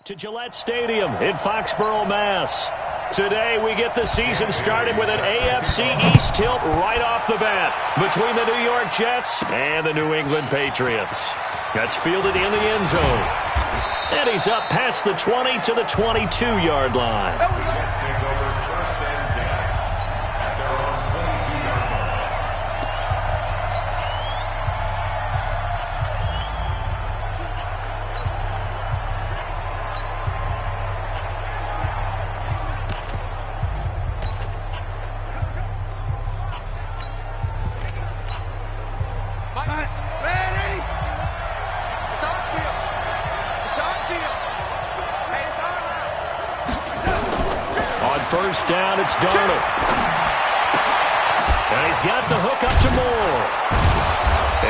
To Gillette Stadium in Foxborough, Mass. Today we get the season started with an AFC East tilt right off the bat between the New York Jets and the New England Patriots. That's fielded in the end zone. And he's up past the 20 to the 22-yard line. First down, it's Darnold. And he's got the hook up to Moore.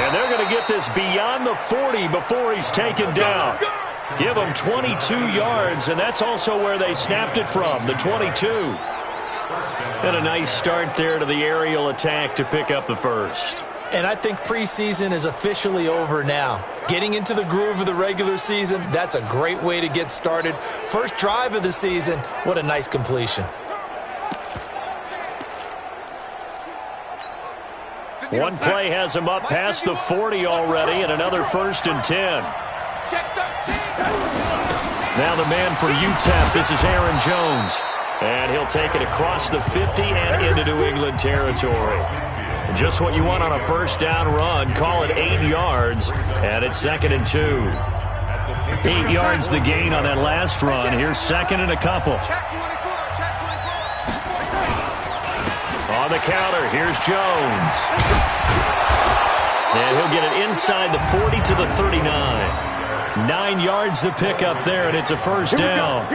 And they're going to get this beyond the 40 before he's taken down. Give him 22 yards, and that's also where they snapped it from, the 22. And a nice start there to the aerial attack to pick up the first. And I think preseason is officially over now. Getting into the groove of the regular season, that's a great way to get started. First drive of the season, what a nice completion. One play has him up past the 40 already, and another 1st and 10. Now the man for UTEP, this is Aaron Jones. And he'll take it across the 50 and into New England territory. Just what you want on a first down run. Call it 8 yards, and it's 2nd and 2. 8 yards the gain on that last run. Here's 2nd and a couple. On the counter, here's Jones. And he'll get it inside the 40 to the 39. 9 yards the pickup there, and it's a first down.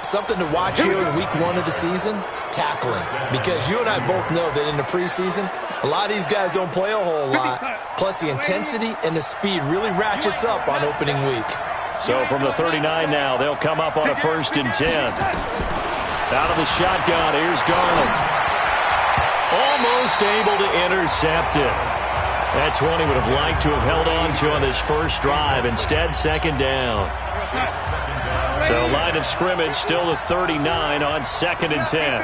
Something to watch here in week 1 of the season, tackling. Because you and I both know that in the preseason, a lot of these guys don't play a whole lot. Plus the intensity and the speed really ratchets up on opening week. So from the 39 now, they'll come up on a 1st and 10. Out of the shotgun, here's Darnold. Almost able to intercept it. That's one he would have liked to have held on to on this first drive. Instead, 2nd down. So line of scrimmage still the 39 on 2nd and 10.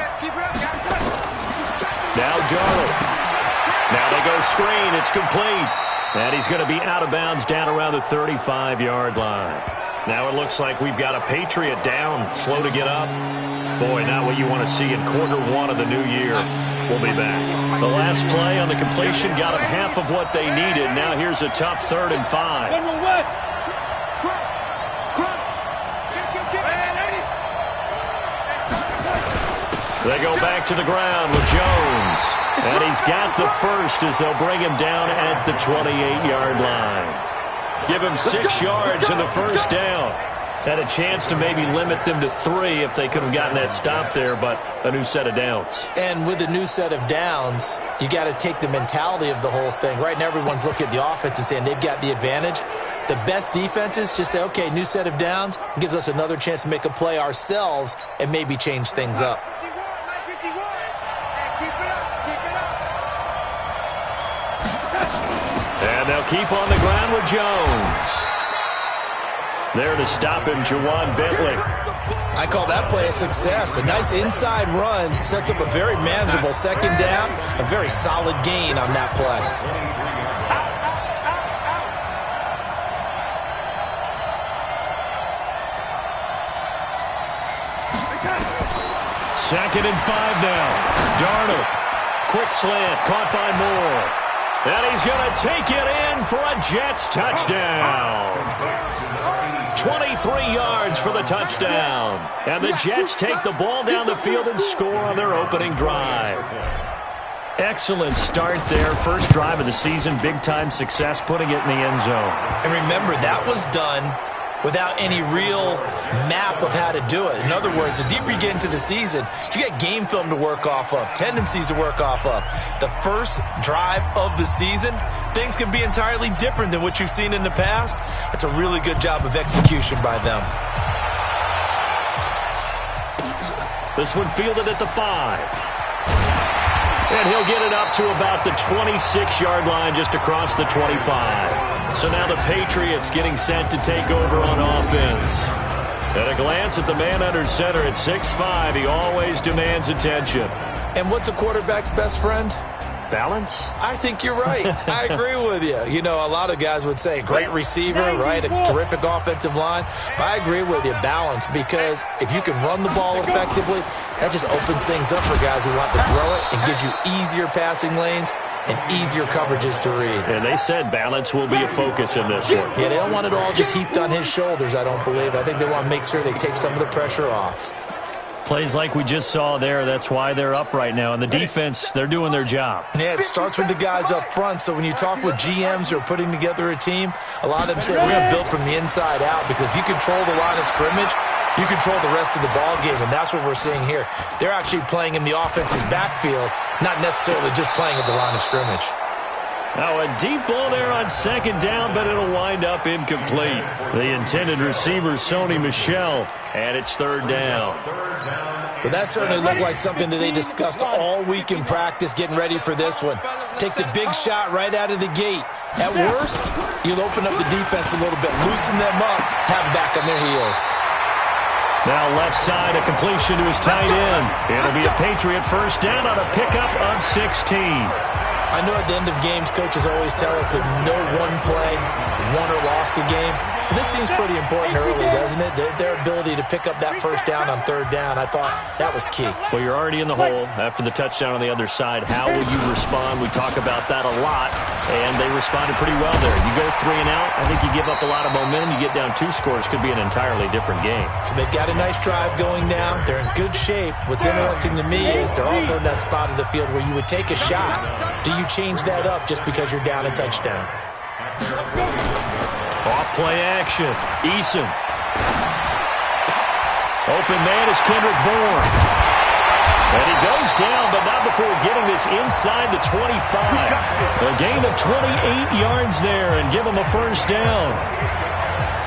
Now Darnold. Now they go screen. It's complete. And he's going to be out of bounds down around the 35-yard line. Now it looks like we've got a Patriot down, slow to get up. Boy, not what you want to see in quarter 1 of the new year. We'll be back. The last play on the completion got them half of what they needed. Now here's a tough 3rd and 5. They go back to the ground with Jones. And he's got the first as they'll bring him down at the 28-yard line. Give him 6 yards in the first down. Had a chance to maybe limit them to 3 if they could have gotten that stop there, but a new set of downs. And with a new set of downs, you got to take the mentality of the whole thing. Right now, everyone's looking at the offense and saying they've got the advantage. The best defenses just say, okay, new set of downs. It gives us another chance to make a play ourselves and maybe change things up. And they'll keep on the ground with Jones. There to stop him, Jawan Bentley. I call that play a success. A nice inside run sets up a very manageable 2nd down. A very solid gain on that play. Second and 5 now. Darnold. Quick slant, caught by Moore. And he's going to take it in for a Jets touchdown. 23 yards for the touchdown. And the Jets take the ball down the field and score on their opening drive. Excellent start there. First drive of the season. Big-time success putting it in the end zone. And remember, that was done without any real map of how to do it. In other words, the deeper you get into the season, you got game film to work off of, tendencies to work off of. The first drive of the season, things can be entirely different than what you've seen in the past. It's a really good job of execution by them. This one fielded at the 5. And he'll get it up to about the 26-yard line just across the 25. So now the Patriots getting set to take over on offense. At a glance at the man under center at 6'5", he always demands attention. And what's a quarterback's best friend? Balance? I think you're right. I agree with you. You know, a lot of guys would say great receiver, right? A terrific offensive line. But I agree with you, balance, because if you can run the ball effectively, that just opens things up for guys who want to throw it and gives you easier passing lanes and easier coverages to read. And they said balance will be a focus in this one. Yeah, they don't want it all just heaped on his shoulders, I don't believe. I think they want to make sure they take some of the pressure off. Plays like we just saw there, that's why they're up right now. And the defense, they're doing their job. Yeah, it starts with the guys up front. So when you talk with GMs who are putting together a team, a lot of them say we're going to build from the inside out, because if you control the line of scrimmage, you control the rest of the ball game, and that's what we're seeing here. They're actually playing in the offense's backfield, not necessarily just playing at the line of scrimmage. Now a deep ball there on second down, but it'll wind up incomplete. The intended receiver, Sony Michel, and it's third down. But that certainly looked like something that they discussed all week in practice, getting ready for this one. Take the big shot right out of the gate. At worst, you'll open up the defense a little bit, loosen them up, have them back on their heels. Now left side, a completion to his tight end. It'll be a Patriot first down on a pickup of 16. I know at the end of games, coaches always tell us that no one play won or lost a game. This seems pretty important early, doesn't it? Their ability to pick up that first down on third down, I thought that was key. Well, you're already in the hole after the touchdown on the other side. How will you respond? We talk about that a lot, and they responded pretty well there. You go 3 and out, I think you give up a lot of momentum. You get down 2 scores, could be an entirely different game. So they've got a nice drive going now. They're in good shape. What's interesting to me is they're also in that spot of the field where you would take a shot. Do you change that up just because you're down a touchdown? Off play action. Eason. Open man is Kendrick Bourne. And he goes down, but not before getting this inside the 25. A gain of 28 yards there and give him a first down.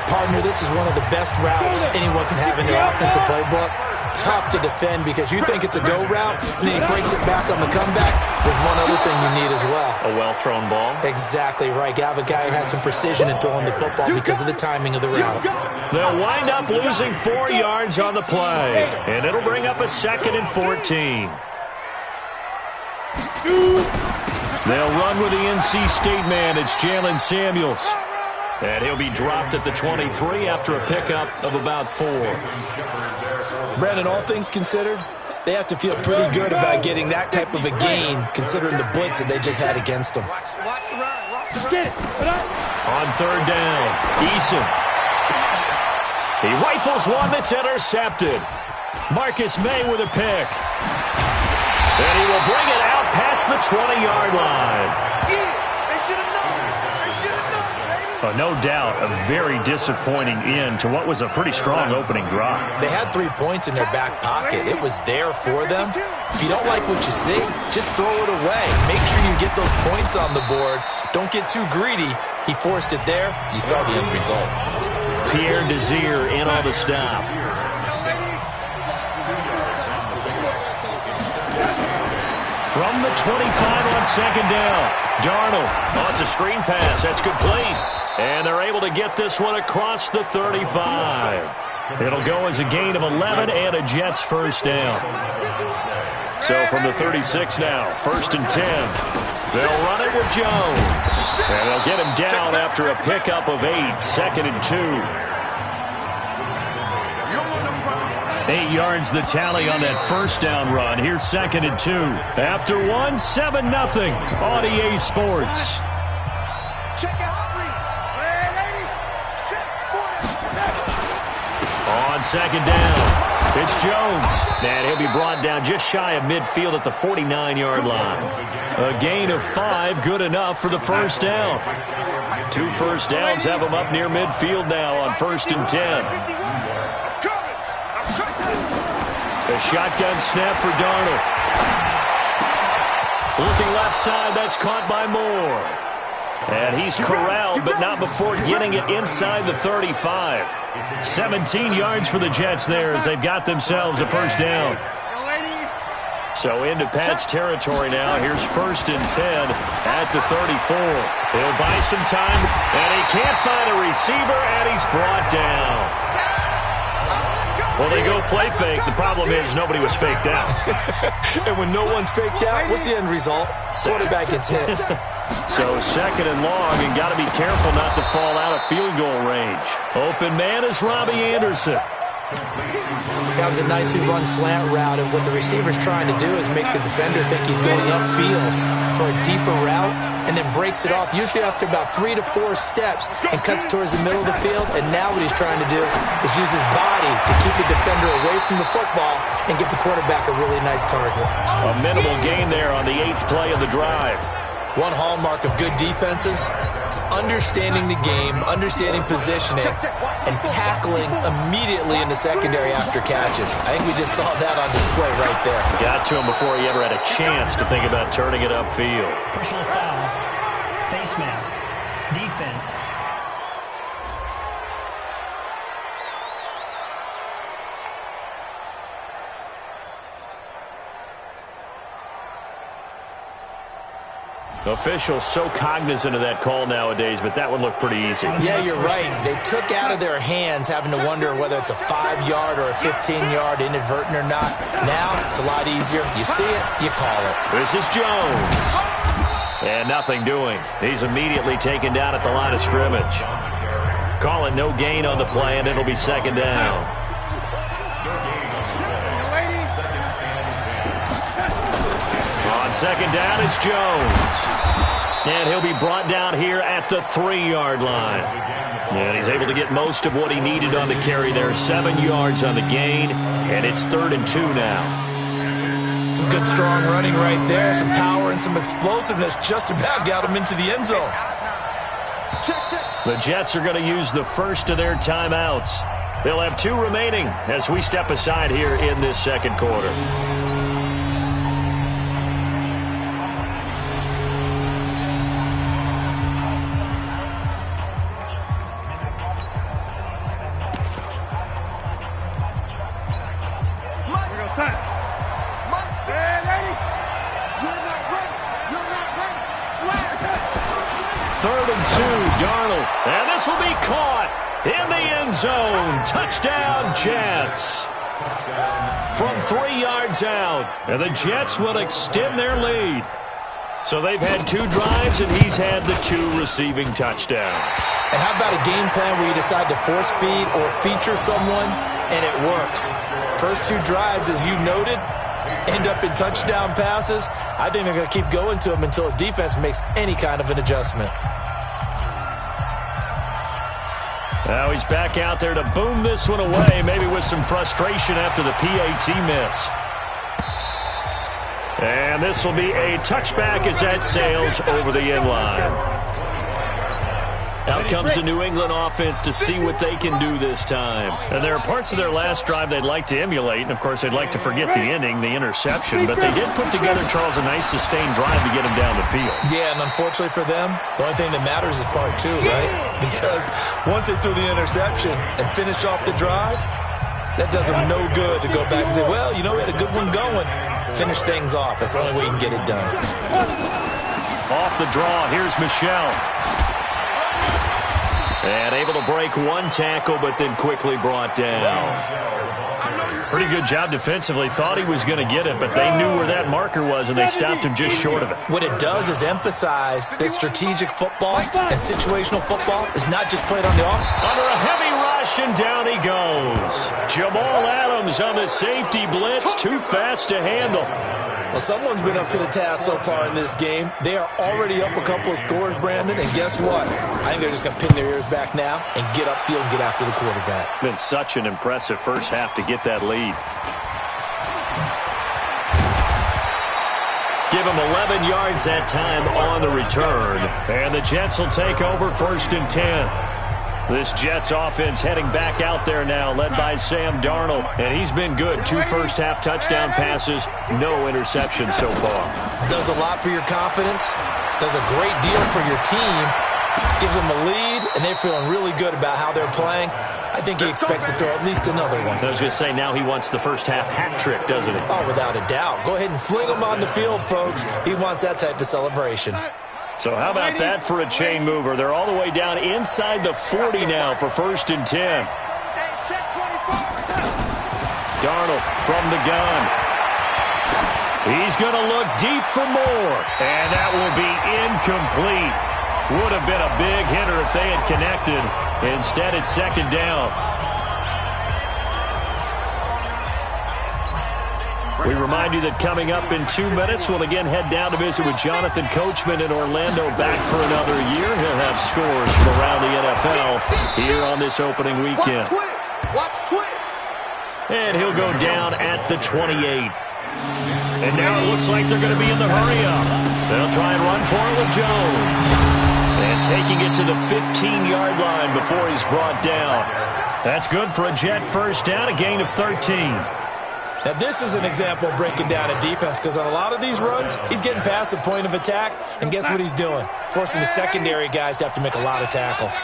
Partner, this is one of the best routes anyone can have in their offensive playbook. Tough to defend because you think it's a go route, and then he breaks it back on the comeback. There's one other thing you need as well. A well-thrown ball. Exactly right. You have a guy who has some precision in throwing the football because of the timing of the route. They'll wind up losing 4 yards on the play, and it'll bring up a 2nd and 14. They'll run with the NC State man. It's Jalen Samuels. And he'll be dropped at the 23 after a pickup of about 4. Brandon, all things considered, they have to feel pretty good about getting that type of a gain, considering the blitz that they just had against them. On third down, Eason. He rifles one that's intercepted. Marcus May with a pick. And he will bring it out past the 20-yard line. No doubt, a very disappointing end to what was a pretty strong opening drive. They had 3 points in their back pocket. It was there for them. If you don't like what you see, just throw it away. Make sure you get those points on the board. Don't get too greedy. He forced it there. You saw the end result. Pierre Desir in on the stop. From the 25 on second down, Darnold. Oh, it's a screen pass. That's complete. And they're able to get this one across the 35. It'll go as a gain of 11 and a Jets first down. So from the 36 now, 1st and 10. They'll run it with Jones. And they'll get him down after a pickup of 8, 2nd and 2. 8 yards the tally on that first down run. Here's 2nd and 2. After 1, 7-0 on EA Sports. On second down, it's Jones. And he'll be brought down just shy of midfield at the 49-yard line. A gain of 5, good enough for the first down. 2 first downs have him up near midfield now on 1st and 10. A shotgun snap for Darnold. Looking left side, that's caught by Moore. And he's corralled, but not before getting it inside the 35. 17 yards for the Jets there as they've got themselves a first down. So into Pat's territory now. Here's 1st and 10 at the 34. He'll buy some time, and he can't find a receiver, and he's brought down. Well, they go play fake. The problem is nobody was faked out. And when no one's faked out, what's the end result? Quarterback gets hit. So second and long, and got to be careful not to fall out of field goal range. Open man is Robbie Anderson. That was a nicely run slant route, and what the receiver's trying to do is make the defender think he's going upfield for a deeper route, and then breaks it off, usually after about 3 to 4 steps, and cuts towards the middle of the field. And now what he's trying to do is use his body to keep the defender away from the football and give the quarterback a really nice target. A minimal gain there on the 8th play of the drive. One hallmark of good defenses is understanding the game, understanding positioning, and tackling immediately in the secondary after catches. I think we just saw that on display right there. Got to him before he ever had a chance to think about turning it upfield. Personal foul, face mask, defense. Officials so cognizant of that call nowadays, but that one looked pretty easy. Yeah, you're right. They took out of their hands having to wonder whether it's a 5-yard or a 15-yard inadvertent or not. Now, it's a lot easier. You see it, you call it. This is Jones. And nothing doing. He's immediately taken down at the line of scrimmage. Call it no gain on the play, and it'll be second down. On second down, it's Jones. And he'll be brought down here at the 3-yard line. And he's able to get most of what he needed on the carry there. 7 yards on the gain, and it's 3rd and 2 now. Some good, strong running right there. Some power and some explosiveness just about got him into the end zone. The Jets are going to use the first of their timeouts. They'll have 2 remaining as we step aside here in this second quarter. And this will be caught in the end zone. Touchdown, Jets. From 3 yards out. And the Jets will extend their lead. So they've had 2 drives, and he's had the 2 receiving touchdowns. And how about a game plan where you decide to force feed or feature someone, and it works? First 2 drives, as you noted, end up in touchdown passes. I think they're going to keep going to them until a defense makes any kind of an adjustment. Now he's back out there to boom this one away, maybe with some frustration after the PAT miss. And this will be a touchback as that sails over the end line. Out comes the New England offense to see what they can do this time. And there are parts of their last drive they'd like to emulate, and of course they'd like to forget the ending, the interception, but they did put together, Charles, a nice sustained drive to get him down the field. Yeah, and unfortunately for them, the only thing that matters is part 2, right? Because once they threw the interception and finished off the drive, that does them no good to go back and say, well, you know, we had a good one going. Finish things off. That's the only way you can get it done. Off the draw, here's Michelle. And able to break 1 tackle, but then quickly brought down. Pretty good job defensively. Thought he was going to get it, but they knew where that marker was, and they stopped him just short of it. What it does is emphasize that strategic football and situational football is not just played on the off. Under a heavy rush, and down he goes. Jamal Adams on the safety blitz, too fast to handle. Well, someone's been up to the task so far in this game. They are already up a couple of scores, Brandon, and guess what? I think they're just going to pin their ears back now and get upfield and get after the quarterback. Been such an impressive first half to get that lead. Give him 11 yards that time on the return. And the Jets will take over 1st and 10. This Jets offense heading back out there now, led by Sam Darnold. And he's been good. 2 first-half touchdown passes, no interceptions so far. Does a lot for your confidence. Does a great deal for your team. Gives them a lead, and they're feeling really good about how they're playing. I think he expects to throw at least another one. I was going to say, now he wants the first-half hat trick, doesn't he? Oh, without a doubt. Go ahead and fling him on the field, folks. He wants that type of celebration. So how about that for a chain mover? They're all the way down inside the 40 now for 1st and 10. Darnold from the gun. He's going to look deep for more, and that will be incomplete. Would have been a big hitter if they had connected. Instead, it's second down. We remind you that coming up in 2 minutes, we'll again head down to visit with Jonathan Coachman in Orlando, back for another year. He'll have scores from around the NFL here on this opening weekend. Watch twins. And he'll go down at the 28. And now it looks like they're going to be in the hurry-up. They'll try and run for it with Jones. And taking it to the 15-yard line before he's brought down. That's good for a Jet first down, a gain of 13. Now, this is an example of breaking down a defense, because on a lot of these runs, he's getting past the point of attack, and guess what he's doing? Forcing the secondary guys to have to make a lot of tackles.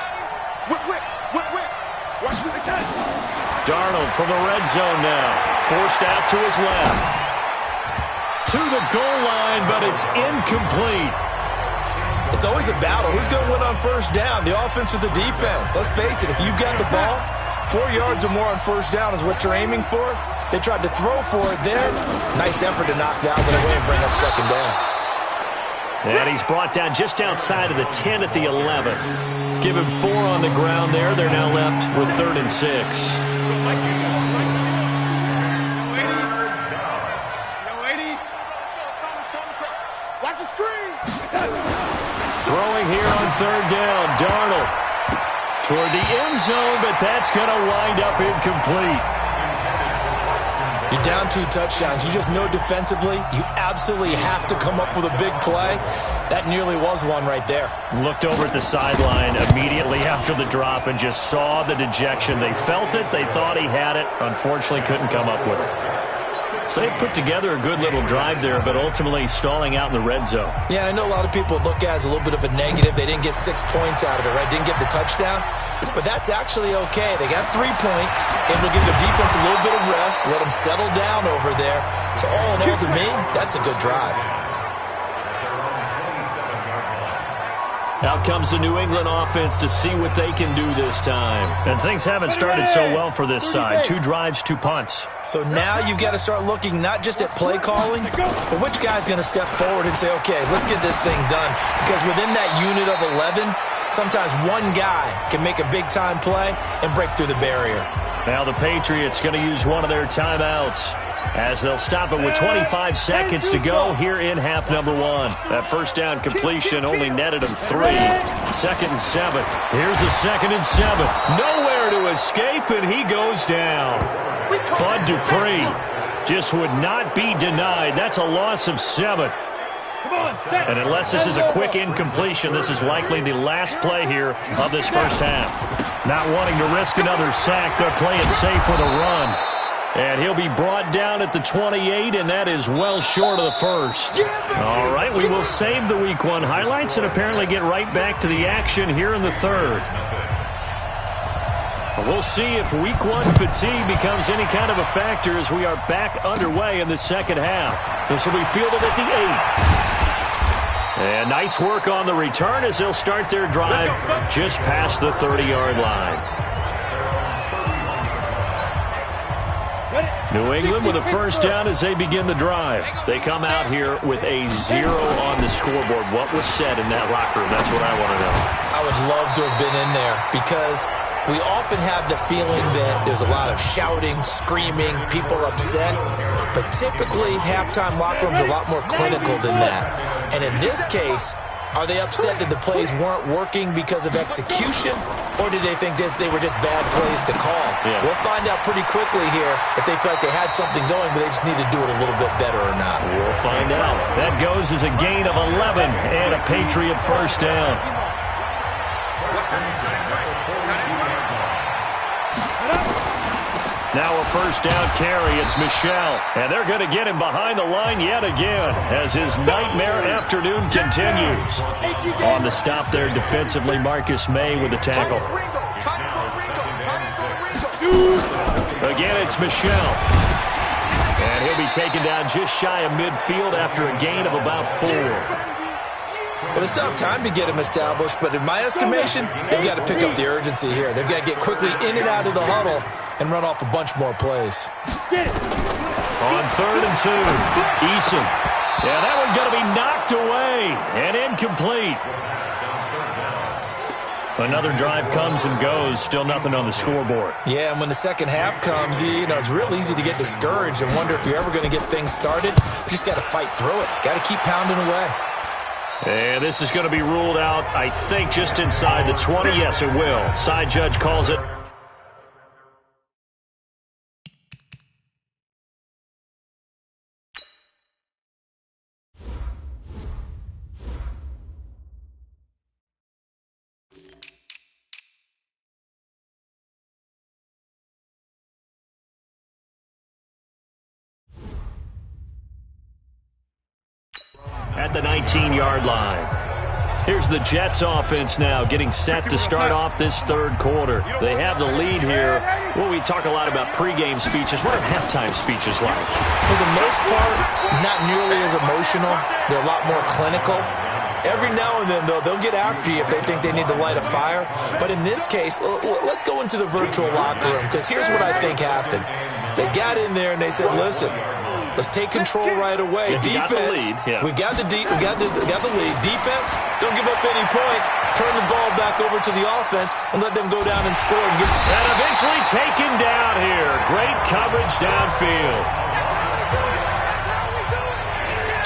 Darnold from the red zone now. Forced out to his left. To the goal line, but it's incomplete. It's always a battle. Who's going to win on first down, the offense or the defense? Let's face it, if you've got the ball, 4 yards or more on first down is what you're aiming for. They tried to throw for it there. Nice effort to knock that one away and bring up second down. And he's brought down just outside of the 10 at the 11. Give him 4 on the ground there. They're now left with 3rd and 6. Watch the screen. Throwing here on 3rd down. Darnold toward the end zone, but that's going to wind up incomplete. You're down 2 touchdowns. You just know defensively you absolutely have to come up with a big play. That nearly was one right there. Looked over at the sideline immediately after the drop and just saw the dejection. They felt it. They thought he had it. Unfortunately, couldn't come up with it. So they put together a good little drive there, but ultimately stalling out in the red zone. Yeah, I know a lot of people look at it as a little bit of a negative. They didn't get 6 points out of it, right? Didn't get the touchdown. But that's actually okay. They got 3 points, able to give their defense a little bit of rest, let them settle down over there. So all in all, to me, that's a good drive. Out comes the New England offense to see what they can do this time. And things haven't started so well for this side. 2 drives, 2 punts. So now you've got to start looking not just at play calling, but which guy's going to step forward and say, okay, let's get this thing done. Because within that unit of 11, sometimes one guy can make a big-time play and break through the barrier. Now the Patriots going to use one of their timeouts as they'll stop it with 25 seconds to go here in half number 1. That first down completion only netted him 3. 2nd and 7. Here's a 2nd and 7. Nowhere to escape, and he goes down. Bud Dupree just would not be denied. That's a loss of 7. And unless this is a quick incompletion, this is likely the last play here of this first half. Not wanting to risk another sack, they're playing safe with a run. And he'll be brought down at the 28, and that is well short of the first. All right, we will save the Week 1 highlights and apparently get right back to the action here in the 3rd. We'll see if Week 1 fatigue becomes any kind of a factor as we are back underway in the second half. This will be fielded at the 8. And nice work on the return as they'll start their drive just past the 30-yard line. New England with a first down as they begin the drive. They come out here with a 0 on the scoreboard. What was said in that locker room? That's what I want to know. I would love to have been in there because we often have the feeling that there's a lot of shouting, screaming, people upset. But typically, halftime locker rooms are a lot more clinical than that. And in this case, are they upset that the plays weren't working because of execution, or did they think they were just bad plays to call? Yeah. We'll find out pretty quickly here if they feel like they had something going, but they just need to do it a little bit better or not. We'll find out. That goes as a gain of 11 and a Patriot first down. Now a first down carry. It's Michel. And they're going to get him behind the line yet again as his nightmare afternoon continues. On the stop there defensively, Marcus May with the tackle. Again, it's Michel. And he'll be taken down just shy of midfield after a gain of about 4. Well, it's tough time to get him established, but in my estimation, they've got to pick up the urgency here. They've got to get quickly in and out of the huddle and run off a bunch more plays. On 3rd and 2, Eason. Yeah, that one's going to be knocked away and incomplete. Another drive comes and goes, still nothing on the scoreboard. Yeah, and when the second half comes, you know, it's real easy to get discouraged and wonder if you're ever going to get things started. You just got to fight through it. Got to keep pounding away. And this is going to be ruled out, I think, just inside the 20. Yes, it will. Side judge calls it. At the 19-yard line. Here's the Jets offense now getting set to start off this third quarter. They have the lead here. Well, we talk a lot about pregame speeches. What are halftime speeches like? For the most part, not nearly as emotional. They're a lot more clinical. Every now and then, though, they'll get after you if they think they need to light a fire. But in this case, let's go into the virtual locker room, because here's what I think happened. They got in there and they said, listen, let's take control right away. Defense, we got the lead. Defense, don't give up any points. Turn the ball back over to the offense and let them go down and score. And eventually taken down here. Great coverage downfield.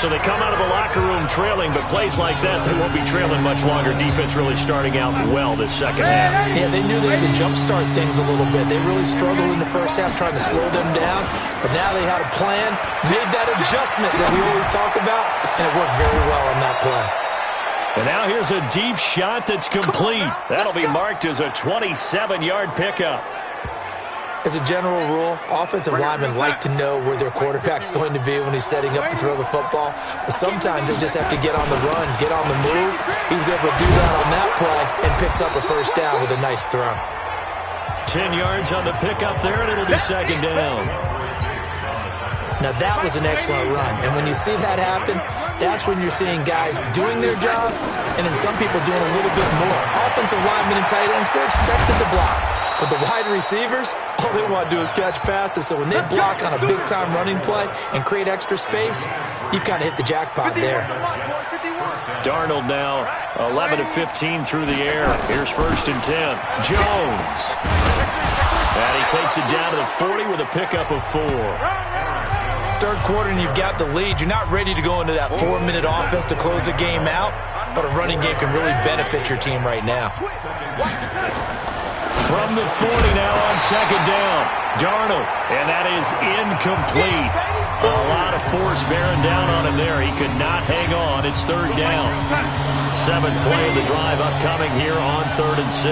So they come out of the locker room trailing, but plays like that, they won't be trailing much longer. Defense really starting out well this second half. Yeah, they knew they had to jumpstart things a little bit. They really struggled in the first half trying to slow them down, but now they had a plan, made that adjustment that we always talk about, and it worked very well on that play. And now here's a deep shot that's complete. That'll be marked as a 27-yard pickup. As a general rule, offensive linemen like to know where their quarterback's going to be when he's setting up to throw the football. But sometimes they just have to get on the run, get on the move. He was able to do that on that play and picks up a first down with a nice throw. 10 yards on the pickup there, and it'll be second down. Now, that was an excellent run. And when you see that happen, that's when you're seeing guys doing their job and then some people doing a little bit more. Offensive linemen and tight ends, they're expected to block. But the wide receivers, all they want to do is catch passes. So when they block on a big-time running play and create extra space, you've kind of hit the jackpot there. Darnold now 11 of 15 through the air. Here's 1st and 10. Jones. And he takes it down to the 40 with a pickup of 4. Third quarter and you've got the lead. You're not ready to go into that 4-minute offense to close the game out, but a running game can really benefit your team right now. From the 40 now on second down. Darnold, and that is incomplete. A lot of force bearing down on him there. He could not hang on. It's 3rd down. 7th play of the drive upcoming here on 3rd and 6.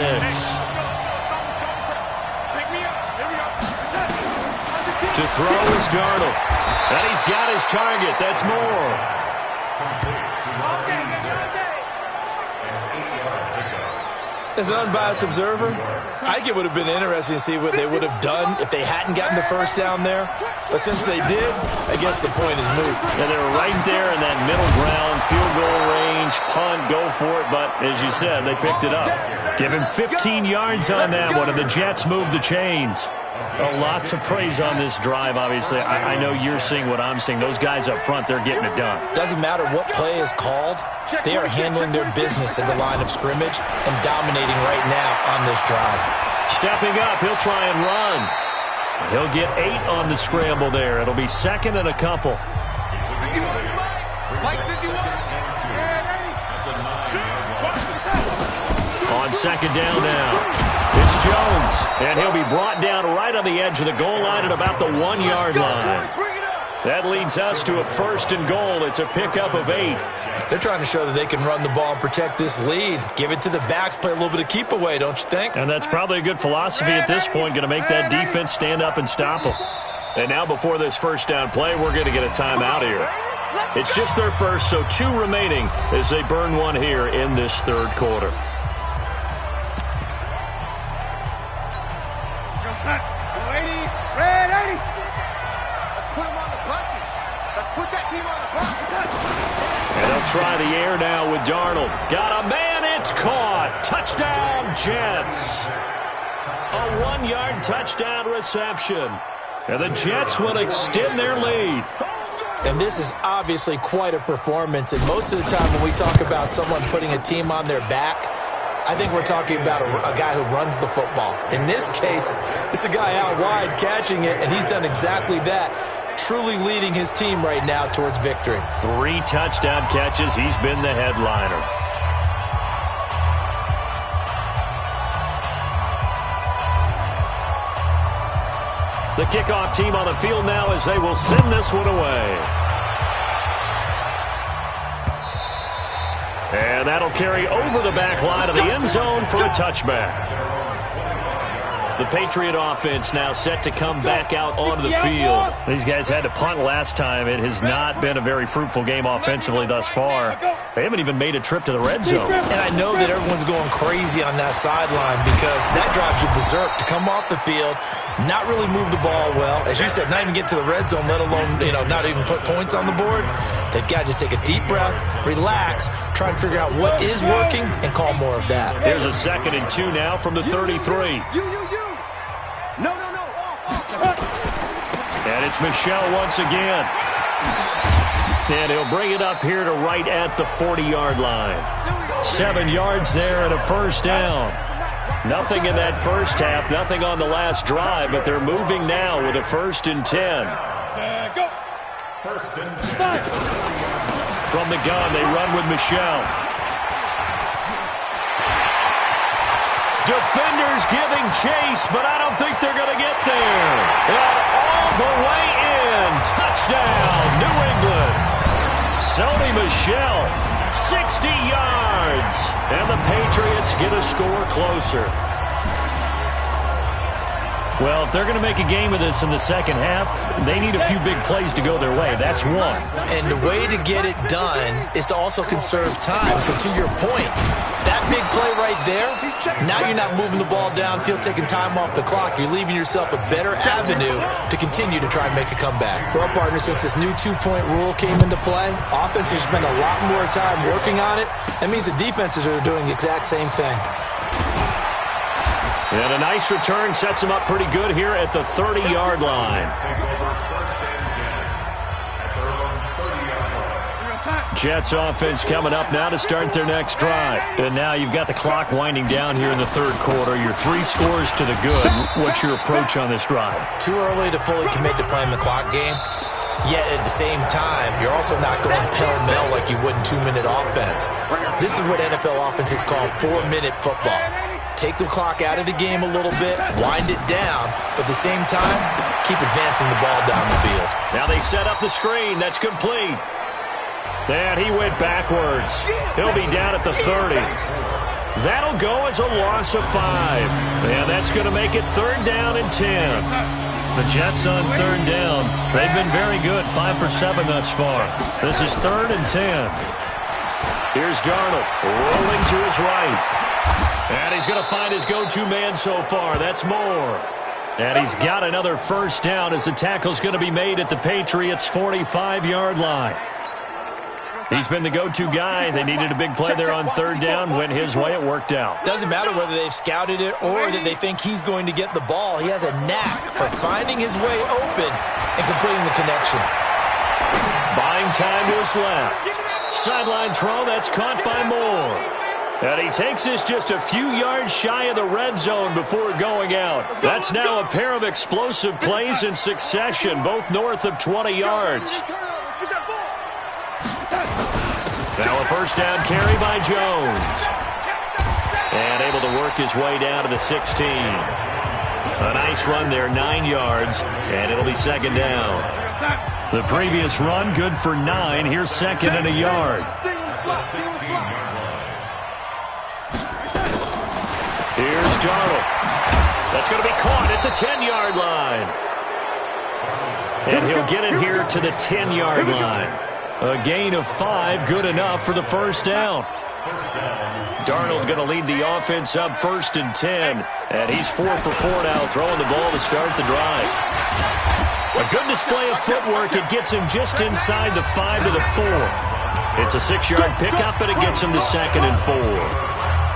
To throw is Darnold. And he's got his target. That's Moore. As an unbiased observer, I think it would have been interesting to see what they would have done if they hadn't gotten the first down there. But since they did, I guess the point is moot. And they were right there in that middle ground, field goal range, punt, go for it. But as you said, they picked it up. Give him 15 yards on that one, and the Jets move the chains. A lot to praise on this drive, obviously. I know you're seeing what I'm seeing. Those guys up front, they're getting it done. Doesn't matter what play is called. They are handling their business at the line of scrimmage and dominating right now on this drive. Stepping up, he'll try and run. He'll get 8 on the scramble there. It'll be 2nd and a couple. On 2nd down now. It's Jones, and he'll be brought down right on the edge of the goal line at about the 1-yard line. That leads us to a 1st and goal. It's a pickup of 8. They're trying to show that they can run the ball and protect this lead. Give it to the backs, play a little bit of keep away, don't you think? And that's probably a good philosophy at this point, going to make that defense stand up and stop them. And now before this first down play, we're going to get a timeout here. It's just their first, so 2 remaining as they burn one here in this 3rd quarter. And they'll try the air now with Darnold. Got a man, it's caught. Touchdown, Jets. A 1-yard touchdown reception. And the Jets will extend their lead. And this is obviously quite a performance. And most of the time when we talk about someone putting a team on their back, I think we're talking about a guy who runs the football. In this case, it's a guy out wide catching it, and he's done exactly that, truly leading his team right now towards victory. 3 touchdown catches. He's been the headliner. The kickoff team on the field now as they will send this one away. And that'll carry over the back line of the end zone for a touchback. The Patriot offense now set to come back out onto the field. These guys had to punt last time. It has not been a very fruitful game offensively thus far. They haven't even made a trip to the red zone. And I know that everyone's going crazy on that sideline because that drives you berserk to come off the field, not really move the ball well. As you said, not even get to the red zone, let alone, not even put points on the board. They've got to just take a deep breath, relax, try and figure out what is working, and call more of that. Here's a 2nd and 2 now from the 33. No. And it's Michel once again. And he'll bring it up here to right at the 40-yard line. 7 yards there and a first down. Nothing in that first half, nothing on the last drive, but they're moving now with a 1st and 10. From the gun, they run with Michel. Defenders giving chase, but I don't think they're going to get there. And all the way in. Touchdown, New England. Sony Michel, 60 yards. And the Patriots get a score closer. Well, if they're going to make a game of this in the second half, they need a few big plays to go their way. That's one. And the way to get it done is to also conserve time. So to your point, that big play right there, now you're not moving the ball downfield, taking time off the clock. You're leaving yourself a better avenue to continue to try and make a comeback. Well, partner, since this new 2-point rule came into play, offenses spend a lot more time working on it. That means the defenses are doing the exact same thing. And a nice return sets him up pretty good here at the 30-yard line. Jets offense coming up now to start their next drive. And now you've got the clock winding down here in the third quarter. You're 3 scores to the good. What's your approach on this drive? Too early to fully commit to playing the clock game. Yet at the same time, you're also not going pell-mell like you would in 2-minute offense. This is what NFL offenses call 4-minute football. Take the clock out of the game a little bit, wind it down, but at the same time, keep advancing the ball down the field. Now they set up the screen. That's complete. And he went backwards. He'll be down at the 30. That'll go as a loss of 5. And that's going to make it 3rd down and 10. The Jets on 3rd down. They've been very good, 5 for 7 thus far. This is 3rd and 10. Here's Darnold rolling to his right. And he's going to find his go-to man so far. That's Moore. And he's got another first down as the tackle's going to be made at the Patriots' 45-yard line. He's been the go-to guy. They needed a big play there on 3rd down. Went his way. It worked out. Doesn't matter whether they've scouted it or that they think he's going to get the ball. He has a knack for finding his way open and completing the connection. Buying time to his left. Sideline throw. That's caught by Moore. And he takes this just a few yards shy of the red zone before going out. That's now a pair of explosive plays in succession, both north of 20 yards. Now a first down carry by Jones. And able to work his way down to the 16. A nice run there, 9 yards, and it'll be 2nd down. The previous run, good for 9. Here's 2nd and a yard. Here's Darnold. That's going to be caught at the 10-yard line. And he'll get it here to the 10-yard line. A gain of 5, good enough for the first down. Darnold going to lead the offense up 1st and 10. And he's 4 for 4 now, throwing the ball to start the drive. A good display of footwork. It gets him just inside the 5 to the 4. It's a 6-yard pickup, but it gets him to 2nd and 4.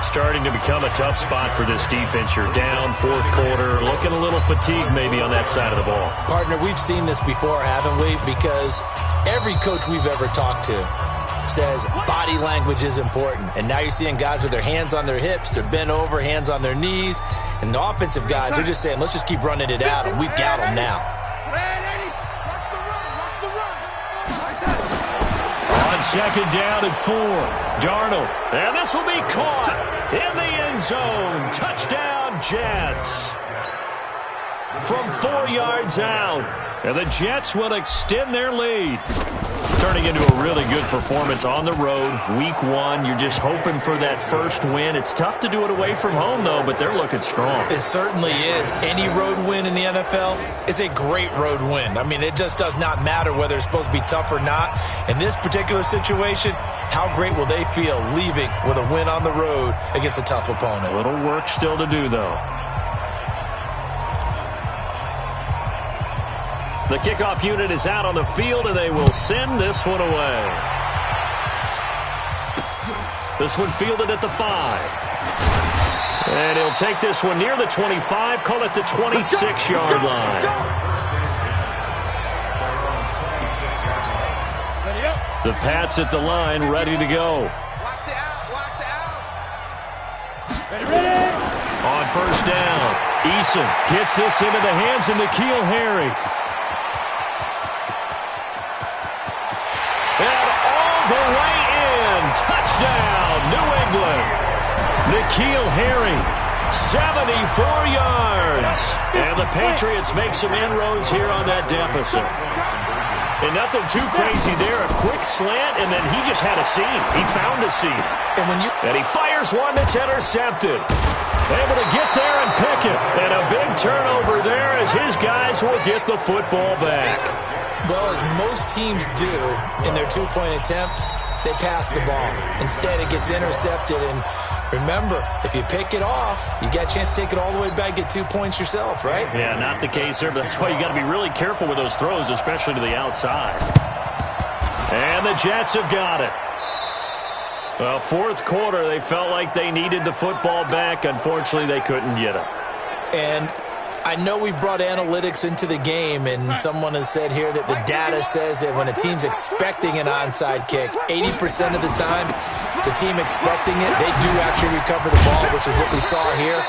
Starting to become a tough spot for this defense. You're down, fourth quarter, looking a little fatigued maybe on that side of the ball. Partner, we've seen this before, haven't we? Because every coach we've ever talked to says body language is important. And now you're seeing guys with their hands on their hips, they're bent over, hands on their knees. And the offensive guys, they're just saying, let's just keep running it out, and we've got them now. On second down and 4, Darnold. And this will be caught in the end zone. Touchdown, Jets. From 4 yards out. And the Jets will extend their lead. Turning into a really good performance on the road. Week 1, you're just hoping for that first win. It's tough to do it away from home, though, but they're looking strong. It certainly is. Any road win in the NFL is a great road win. I mean, it just does not matter whether it's supposed to be tough or not. In this particular situation, how great will they feel leaving with a win on the road against a tough opponent? A little work still to do, though. The kickoff unit is out on the field, and they will send this one away. This one fielded at the 5. And he'll take this one near the 25, call it the 26-yard line. The Pats at the line, ready to go. On first down, Eason gets this into the hands of N'Keal Harry. The way in. Touchdown, New England. N'Keal Harry, 74 yards. And the Patriots make some inroads here on that deficit. And nothing too crazy there. A quick slant, and then he just had a seam. He found a seam. And he fires one that's intercepted. Able to get there and pick it. And a big turnover there as his guys will get the football back. Well, as most teams do in their two-point attempt, they pass the ball. Instead, it gets intercepted. And remember, if you pick it off, you got a chance to take it all the way back, get 2 points yourself, right? Yeah, not the case there, but that's why you got to be really careful with those throws, especially to the outside. And the Jets have got it. Well, fourth quarter, they felt like they needed the football back. Unfortunately, they couldn't get it. And I know we've brought analytics into the game, and someone has said here that the data says that when a team's expecting an onside kick, 80% of the time, the team expecting it, they do actually recover the ball, which is what we saw here.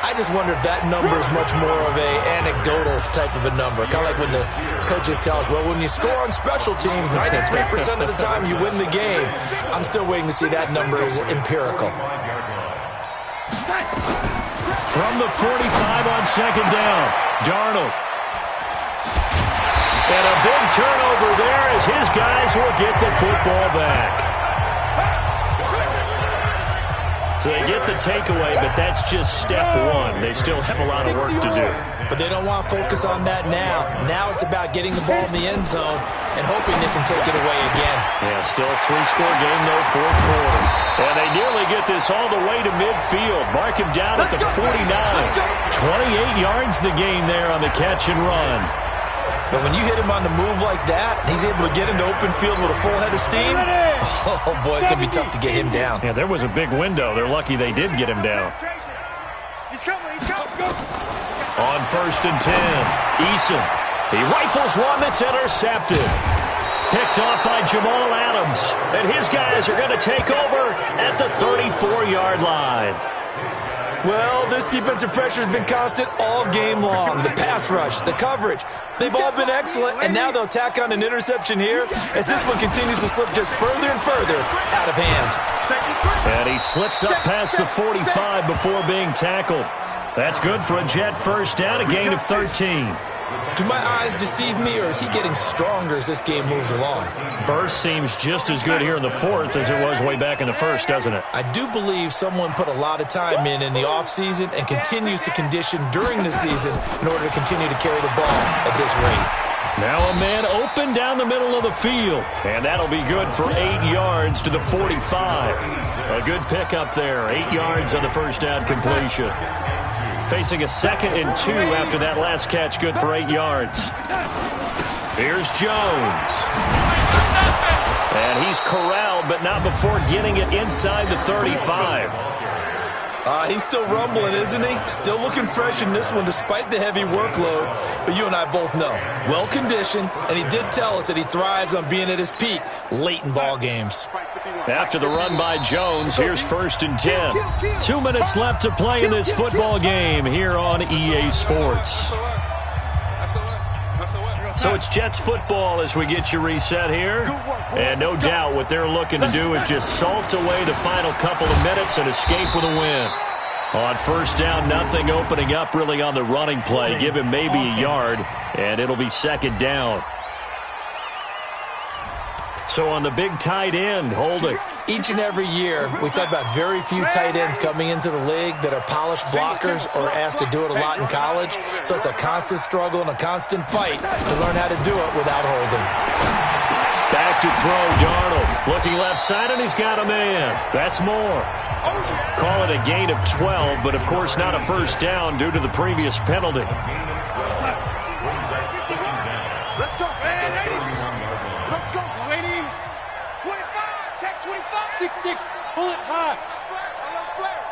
I just wonder if that number is much more of a anecdotal type of a number. Kind of like when the coaches tell us, well, when you score on special teams, 93% of the time you win the game. I'm still waiting to see that number is empirical. From the 45 on second down, Darnold. And a big turnover there as his guys will get the football back. So they get the takeaway, but that's just step one. They still have a lot of work to do. But they don't want to focus on that now. Now it's about getting the ball in the end zone and hoping they can take it away again. Yeah, still a 3-score game, though, fourth quarter. And they nearly get this all the way to midfield. Mark him down at the 49. 28 yards the gain there on the catch and run. But when you hit him on the move like that, he's able to get into open field with a full head of steam. Oh, boy, it's going to be tough to get him down. Yeah, there was a big window. They're lucky they did get him down. He's coming, go. On first and 10, Eason. He rifles one that's intercepted. Picked off by Jamal Adams. And his guys are going to take over at the 34-yard line. Well, this defensive pressure has been constant all game long. The pass rush, the coverage, they've all been excellent, and now they'll tack on an interception here as this one continues to slip just further and further out of hand. And he slips up past the 45 before being tackled. That's good for a Jet first down, a gain of 13. Do my eyes deceive me, or is he getting stronger as this game moves along? Burst seems just as good here in the fourth as it was way back in the first, doesn't it? I do believe someone put a lot of time in the offseason and continues to condition during the season in order to continue to carry the ball at this rate. Now a man open down the middle of the field, and that'll be good for 8 yards to the 45. A good pickup there, 8 yards on the first down completion. Facing a 2nd and 2 after that last catch, good for 8 yards. Here's Jones. And he's corralled, but not before getting it inside the 35. He's still rumbling, isn't he? Still looking fresh in this one despite the heavy workload. But you and I both know, well-conditioned, and he did tell us that he thrives on being at his peak late in ball games. After the run by Jones, here's 1st and 10. 2 minutes left to play in this football game here on EA Sports. So it's Jets football as we get you reset here. And no doubt what they're looking to do is just salt away the final couple of minutes and escape with a win. On 1st down, nothing opening up really on the running play. Give him maybe a yard, and it'll be 2nd down. So on the big tight end, Holding. Each and every year, we talk about very few tight ends coming into the league that are polished blockers or asked to do it a lot in college. So it's a constant struggle and a constant fight to learn how to do it without Holding. Back to throw, Darnold. Looking left side, and he's got a man. That's more. Call it a gain of 12, but of course not a 1st down due to the previous penalty. Let's go, man. Let's go, lady. 25. Check 25. 6-6. Pull it high. Flare.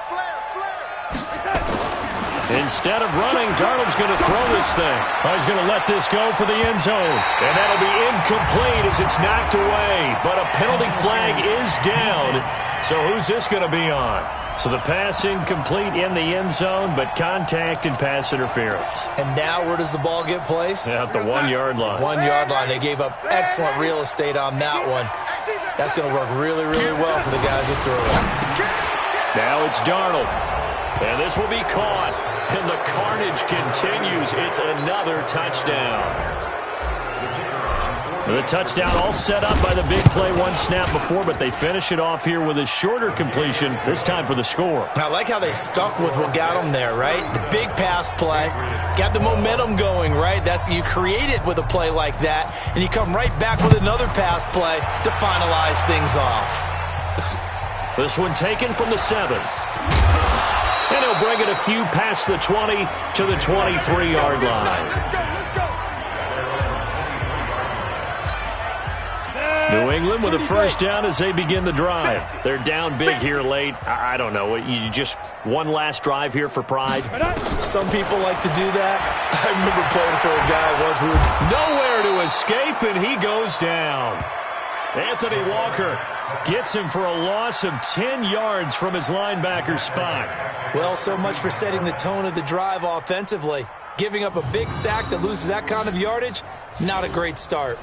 Instead of running, Darnold's going to throw this thing. He's going to let this go for the end zone. And that'll be incomplete as it's knocked away. But a penalty flag is down. So who's this going to be on? So the pass incomplete in the end zone, but contact and pass interference. And now where does the ball get placed? At the 1-yard line. 1-yard line. They gave up excellent real estate on that one. That's going to work really, really well for the guys who threw it. Now it's Darnold. And this will be caught. And the carnage continues. It's another touchdown. The touchdown all set up by the big play one snap before, but they finish it off here with a shorter completion, this time for the score. I like how they stuck with what got them there, right? The big pass play, got the momentum going, right? You create it with a play like that, and you come right back with another pass play to finalize things off. This one taken from the 7. And he'll bring it a few past the 20 to the 23-yard line. New England with a 1st down as they begin the drive. They're down big here late. I don't know. You just one last drive here for pride? Some people like to do that. I remember playing for a guy once. Nowhere to escape, and he goes down. Anthony Walker gets him for a loss of 10 yards from his linebacker spot. Well, so much for setting the tone of the drive offensively. Giving up a big sack that loses that kind of yardage, not a great start.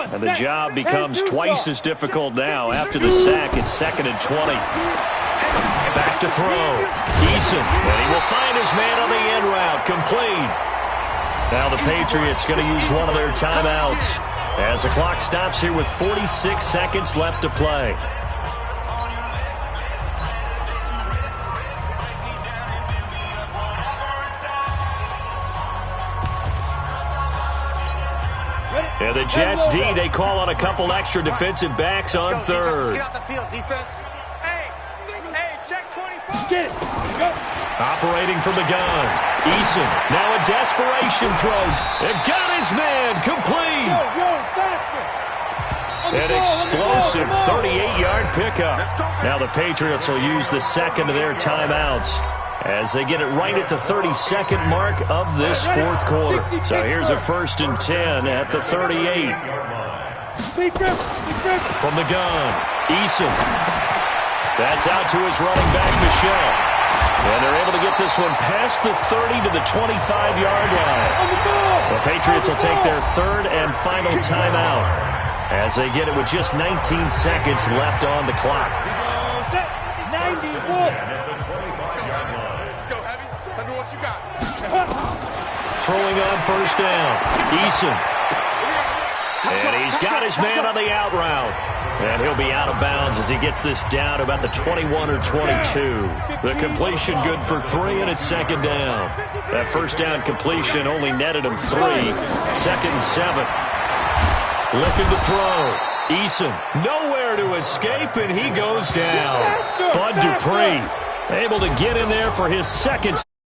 And the job becomes twice as difficult now. After the sack, it's 2nd and 20. Back to throw. Eason. And he will find his man on the end route. Complete. Now the Patriots going to use one of their timeouts as the clock stops here with 46 seconds left to play. And the Jets D, they call on a couple extra defensive backs on 3rd. Get out the field, defense. Hey, check 25. Get it. Go. Operating from the gun. Eason, now a desperation throw. And got his man, complete. An explosive 38-yard pickup. Now the Patriots will use the 2nd of their timeouts as they get it right at the 32nd mark of this 4th quarter. So here's a 1st and 10 at the 38. From the gun, Eason. That's out to his running back, Michelle. And they're able to get this one past the 30 to the 25-yard line. The Patriots will take their 3rd and final timeout as they get it with just 19 seconds left on the clock. 91. Throwing on 1st down. Eason. And he's got his man on the out route. And he'll be out of bounds as he gets this down about the 21 or 22. The completion good for 3, and it's 2nd down. That 1st down completion only netted him 3. 2nd and 7. Looking to throw. Eason nowhere to escape, and he goes down. Bud Dupree Able to get in there for his second.